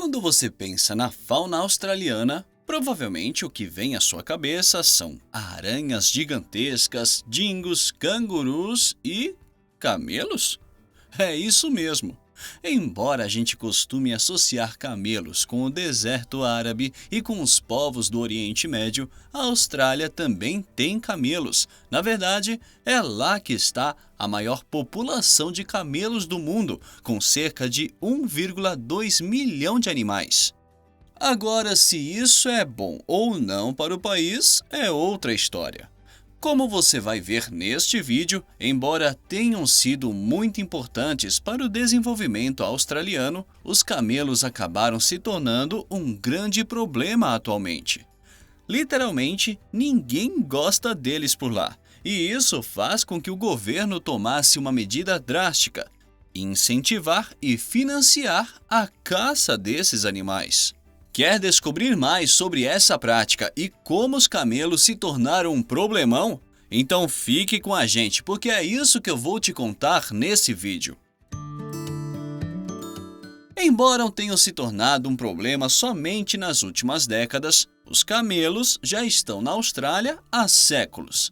Quando você pensa na fauna australiana, provavelmente o que vem à sua cabeça são aranhas gigantescas, dingos, cangurus e camelos? É isso mesmo. Embora a gente costume associar camelos com o deserto árabe e com os povos do Oriente Médio, a Austrália também tem camelos. Na verdade, é lá que está a maior população de camelos do mundo, com cerca de 1,2 milhão de animais. Agora, se isso é bom ou não para o país, é outra história. Como você vai ver neste vídeo, embora tenham sido muito importantes para o desenvolvimento australiano, os camelos acabaram se tornando um grande problema atualmente. Literalmente, ninguém gosta deles por lá, e isso faz com que o governo tomasse uma medida drástica: incentivar e financiar a caça desses animais. Quer descobrir mais sobre essa prática e como os camelos se tornaram um problemão? Então fique com a gente, porque é isso que eu vou te contar nesse vídeo. Embora tenham se tornado um problema somente nas últimas décadas, os camelos já estão na Austrália há séculos.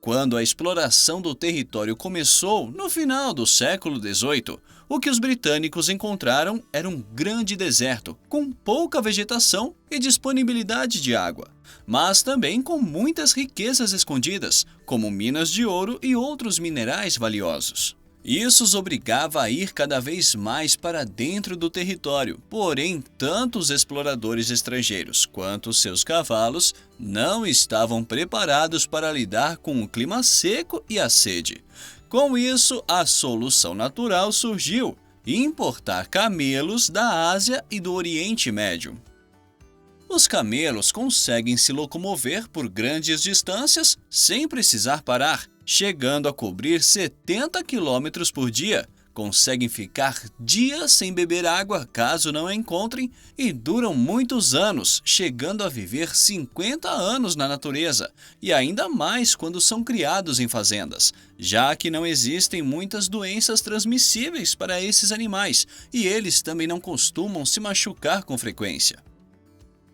Quando a exploração do território começou no final do século XVIII, o que os britânicos encontraram era um grande deserto, com pouca vegetação e disponibilidade de água, mas também com muitas riquezas escondidas, como minas de ouro e outros minerais valiosos. Isso os obrigava a ir cada vez mais para dentro do território, porém, tanto os exploradores estrangeiros quanto seus cavalos não estavam preparados para lidar com o clima seco e a sede. Com isso, a solução natural surgiu: importar camelos da Ásia e do Oriente Médio. Os camelos conseguem se locomover por grandes distâncias sem precisar parar, chegando a cobrir 70 km por dia. Conseguem ficar dias sem beber água caso não a encontrem e duram muitos anos, chegando a viver 50 anos na natureza, e ainda mais quando são criados em fazendas, já que não existem muitas doenças transmissíveis para esses animais e eles também não costumam se machucar com frequência.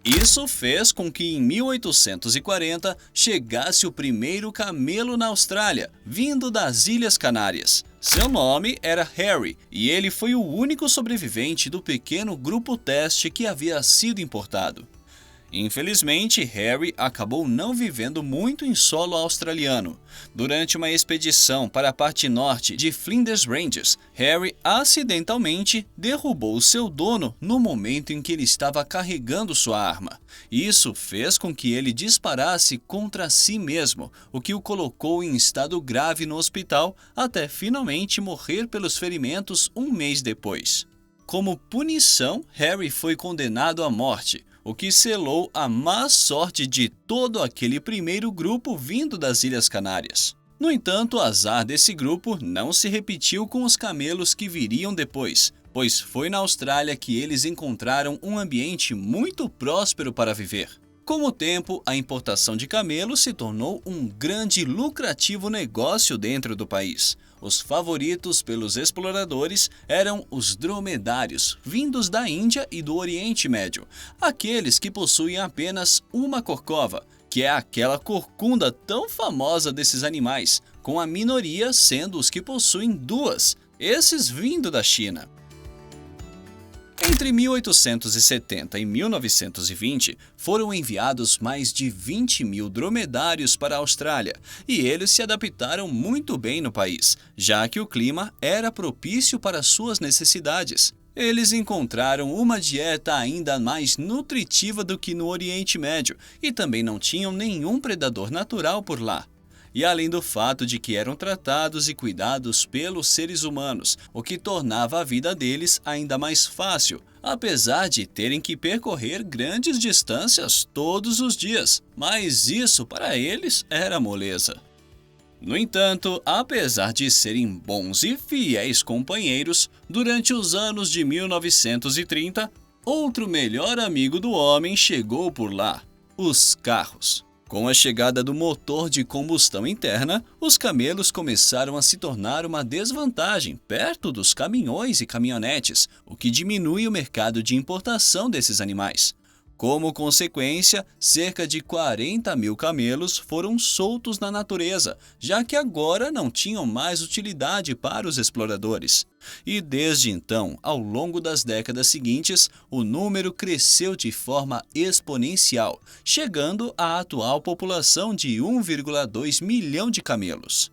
Isso fez com que em 1840 chegasse o primeiro camelo na Austrália, vindo das Ilhas Canárias. Seu nome era Harry e ele foi o único sobrevivente do pequeno grupo teste que havia sido importado. Infelizmente, Harry acabou não vivendo muito em solo australiano. Durante uma expedição para a parte norte de Flinders Ranges, Harry acidentalmente derrubou seu dono no momento em que ele estava carregando sua arma. Isso fez com que ele disparasse contra si mesmo, o que o colocou em estado grave no hospital até finalmente morrer pelos ferimentos um mês depois. Como punição, Harry foi condenado à morte, o que selou a má sorte de todo aquele primeiro grupo vindo das Ilhas Canárias. No entanto, o azar desse grupo não se repetiu com os camelos que viriam depois, pois foi na Austrália que eles encontraram um ambiente muito próspero para viver. Com o tempo, a importação de camelos se tornou um grande e lucrativo negócio dentro do país. Os favoritos pelos exploradores eram os dromedários, vindos da Índia e do Oriente Médio, aqueles que possuem apenas uma corcova, que é aquela corcunda tão famosa desses animais, com a minoria sendo os que possuem duas, esses vindo da China. Entre 1870 e 1920, foram enviados mais de 20 mil dromedários para a Austrália, e eles se adaptaram muito bem no país, já que o clima era propício para suas necessidades. Eles encontraram uma dieta ainda mais nutritiva do que no Oriente Médio, e também não tinham nenhum predador natural por lá. E além do fato de que eram tratados e cuidados pelos seres humanos, o que tornava a vida deles ainda mais fácil, apesar de terem que percorrer grandes distâncias todos os dias, mas isso para eles era moleza. No entanto, apesar de serem bons e fiéis companheiros, durante os anos de 1930, outro melhor amigo do homem chegou por lá: os carros. Com a chegada do motor de combustão interna, os camelos começaram a se tornar uma desvantagem perto dos caminhões e caminhonetes, o que diminui o mercado de importação desses animais. Como consequência, cerca de 40 mil camelos foram soltos na natureza, já que agora não tinham mais utilidade para os exploradores. E desde então, ao longo das décadas seguintes, o número cresceu de forma exponencial, chegando à atual população de 1,2 milhão de camelos.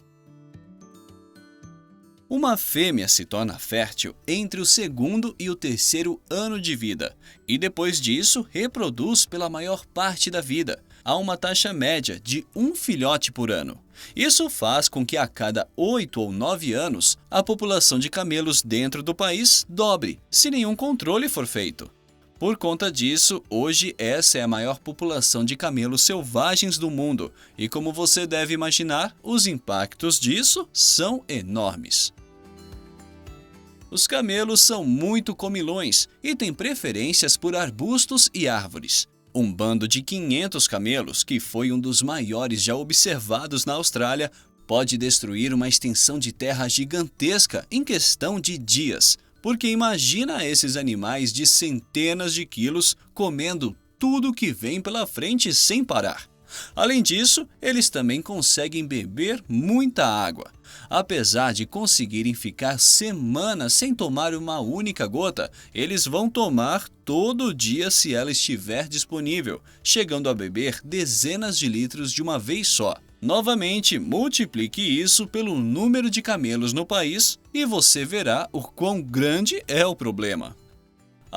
Uma fêmea se torna fértil entre o segundo e o terceiro ano de vida, e depois disso reproduz pela maior parte da vida, a uma taxa média de um filhote por ano. Isso faz com que a cada 8 ou 9 anos, a população de camelos dentro do país dobre, se nenhum controle for feito. Por conta disso, hoje essa é a maior população de camelos selvagens do mundo, e como você deve imaginar, os impactos disso são enormes. Os camelos são muito comilões e têm preferências por arbustos e árvores. Um bando de 500 camelos, que foi um dos maiores já observados na Austrália, pode destruir uma extensão de terra gigantesca em questão de dias. Porque imagina esses animais de centenas de quilos comendo tudo que vem pela frente sem parar. Além disso, eles também conseguem beber muita água. Apesar de conseguirem ficar semanas sem tomar uma única gota, eles vão tomar todo dia se ela estiver disponível, chegando a beber dezenas de litros de uma vez só. Novamente, multiplique isso pelo número de camelos no país e você verá o quão grande é o problema.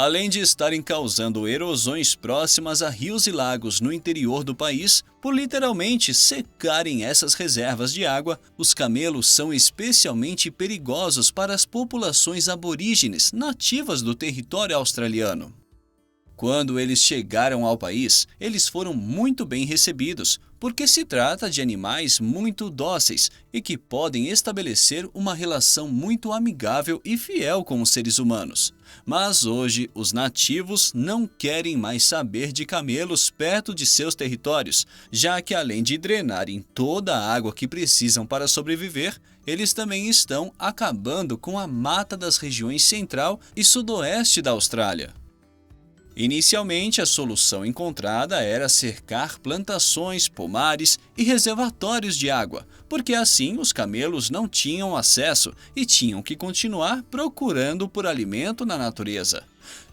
Além de estarem causando erosões próximas a rios e lagos no interior do país, por literalmente secarem essas reservas de água, os camelos são especialmente perigosos para as populações aborígenes nativas do território australiano. Quando eles chegaram ao país, eles foram muito bem recebidos, porque se trata de animais muito dóceis e que podem estabelecer uma relação muito amigável e fiel com os seres humanos. Mas hoje, os nativos não querem mais saber de camelos perto de seus territórios, já que além de drenarem toda a água que precisam para sobreviver, eles também estão acabando com a mata das regiões central e sudoeste da Austrália. Inicialmente, a solução encontrada era cercar plantações, pomares e reservatórios de água, porque assim os camelos não tinham acesso e tinham que continuar procurando por alimento na natureza.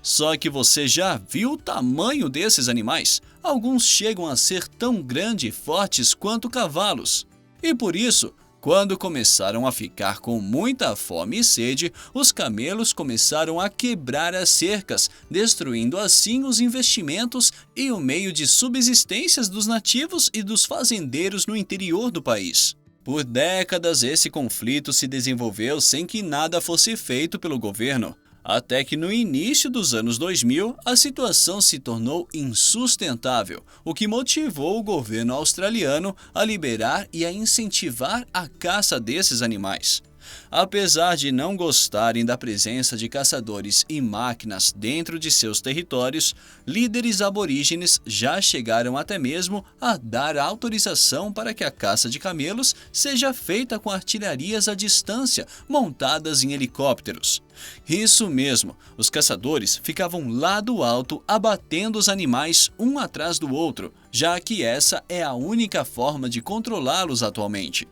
Só que você já viu o tamanho desses animais? Alguns chegam a ser tão grandes e fortes quanto cavalos. E por isso, quando começaram a ficar com muita fome e sede, os camelos começaram a quebrar as cercas, destruindo assim os investimentos e o meio de subsistência dos nativos e dos fazendeiros no interior do país. Por décadas, esse conflito se desenvolveu sem que nada fosse feito pelo governo. Até que no início dos anos 2000, a situação se tornou insustentável, o que motivou o governo australiano a liberar e a incentivar a caça desses animais. Apesar de não gostarem da presença de caçadores e máquinas dentro de seus territórios, líderes aborígenes já chegaram até mesmo a dar autorização para que a caça de camelos seja feita com artilharias à distância, montadas em helicópteros. Isso mesmo, os caçadores ficavam lá do alto abatendo os animais um atrás do outro, já que essa é a única forma de controlá-los atualmente.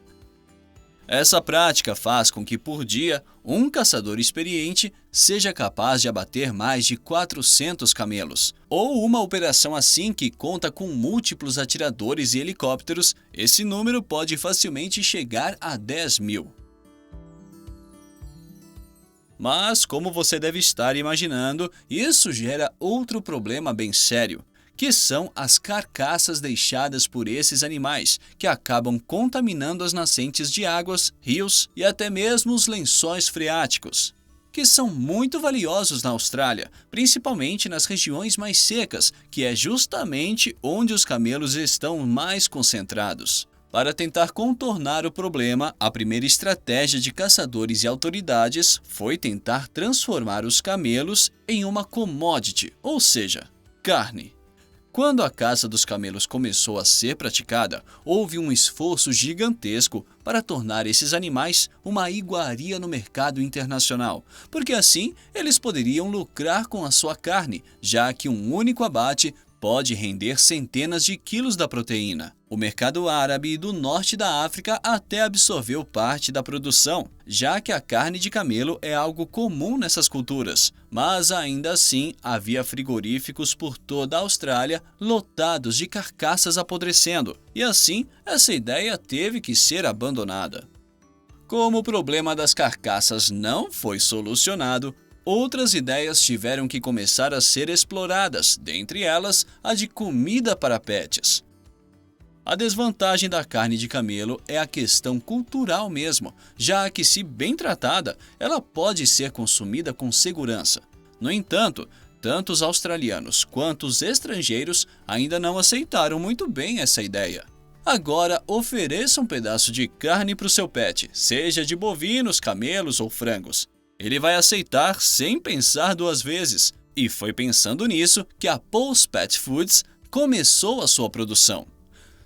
Essa prática faz com que, por dia, um caçador experiente seja capaz de abater mais de 400 camelos. Ou uma operação assim que conta com múltiplos atiradores e helicópteros, esse número pode facilmente chegar a 10 mil. Mas, como você deve estar imaginando, isso gera outro problema bem sério, que são as carcaças deixadas por esses animais, que acabam contaminando as nascentes de águas, rios e até mesmo os lençóis freáticos, que são muito valiosos na Austrália, principalmente nas regiões mais secas, que é justamente onde os camelos estão mais concentrados. Para tentar contornar o problema, a primeira estratégia de caçadores e autoridades foi tentar transformar os camelos em uma commodity, ou seja, carne. Quando a caça dos camelos começou a ser praticada, houve um esforço gigantesco para tornar esses animais uma iguaria no mercado internacional, porque assim eles poderiam lucrar com a sua carne, já que um único abate pode render centenas de quilos da proteína. O mercado árabe do norte da África até absorveu parte da produção, já que a carne de camelo é algo comum nessas culturas. Mas ainda assim, havia frigoríficos por toda a Austrália lotados de carcaças apodrecendo, e assim essa ideia teve que ser abandonada. Como o problema das carcaças não foi solucionado, outras ideias tiveram que começar a ser exploradas, dentre elas a de comida para pets. A desvantagem da carne de camelo é a questão cultural mesmo, já que, se bem tratada, ela pode ser consumida com segurança. No entanto, tanto os australianos quanto os estrangeiros ainda não aceitaram muito bem essa ideia. Agora, ofereça um pedaço de carne para o seu pet, seja de bovinos, camelos ou frangos. Ele vai aceitar sem pensar duas vezes. E foi pensando nisso que a Paul's Pet Foods começou a sua produção.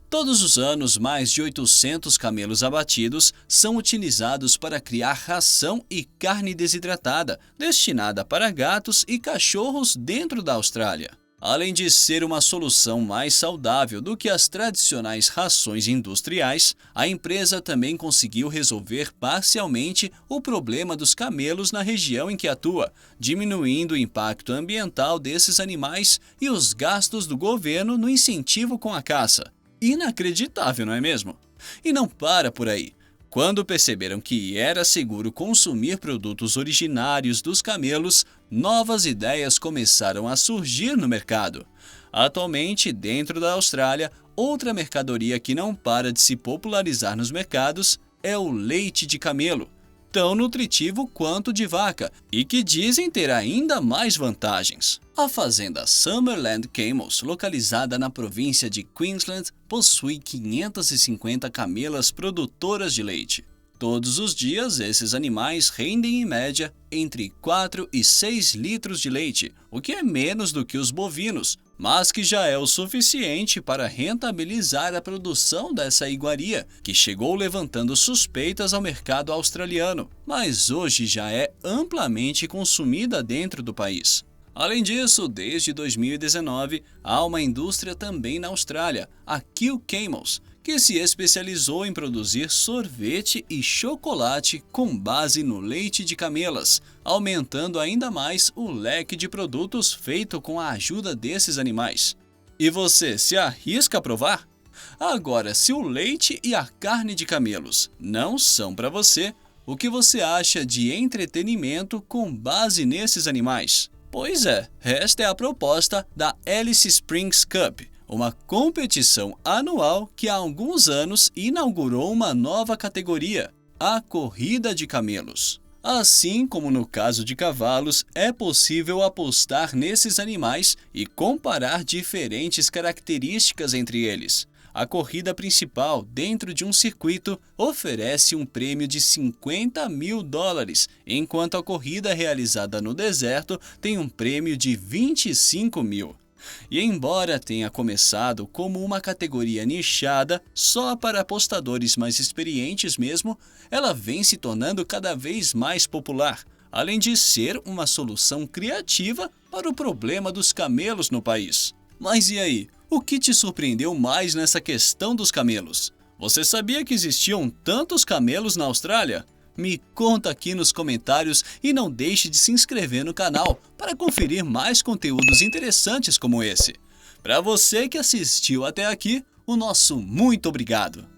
Todos os anos, mais de 800 camelos abatidos são utilizados para criar ração e carne desidratada, destinada para gatos e cachorros dentro da Austrália. Além de ser uma solução mais saudável do que as tradicionais rações industriais, a empresa também conseguiu resolver parcialmente o problema dos camelos na região em que atua, diminuindo o impacto ambiental desses animais e os gastos do governo no incentivo com a caça. Inacreditável, não é mesmo? E não para por aí. Quando perceberam que era seguro consumir produtos originários dos camelos, novas ideias começaram a surgir no mercado. Atualmente, dentro da Austrália, outra mercadoria que não para de se popularizar nos mercados é o leite de camelo, tão nutritivo quanto de vaca e que dizem ter ainda mais vantagens. A fazenda Summerland Camels, localizada na província de Queensland, possui 550 camelas produtoras de leite. Todos os dias, esses animais rendem em média entre 4 e 6 litros de leite, o que é menos do que os bovinos, mas que já é o suficiente para rentabilizar a produção dessa iguaria, que chegou levantando suspeitas ao mercado australiano, mas hoje já é amplamente consumida dentro do país. Além disso, desde 2019, há uma indústria também na Austrália, a Q Camels, que se especializou em produzir sorvete e chocolate com base no leite de camelas, aumentando ainda mais o leque de produtos feito com a ajuda desses animais. E você se arrisca a provar? Agora, se o leite e a carne de camelos não são para você, o que você acha de entretenimento com base nesses animais? Pois é, esta é a proposta da Alice Springs Cup, uma competição anual que há alguns anos inaugurou uma nova categoria, a corrida de camelos. Assim como no caso de cavalos, é possível apostar nesses animais e comparar diferentes características entre eles. A corrida principal, dentro de um circuito, oferece um prêmio de $50 mil, enquanto a corrida realizada no deserto tem um prêmio de 25 mil. E embora tenha começado como uma categoria nichada só para apostadores mais experientes mesmo, ela vem se tornando cada vez mais popular, além de ser uma solução criativa para o problema dos camelos no país. Mas e aí? O que te surpreendeu mais nessa questão dos camelos? Você sabia que existiam tantos camelos na Austrália? Me conta aqui nos comentários e não deixe de se inscrever no canal para conferir mais conteúdos interessantes como esse. Para você que assistiu até aqui, o nosso muito obrigado!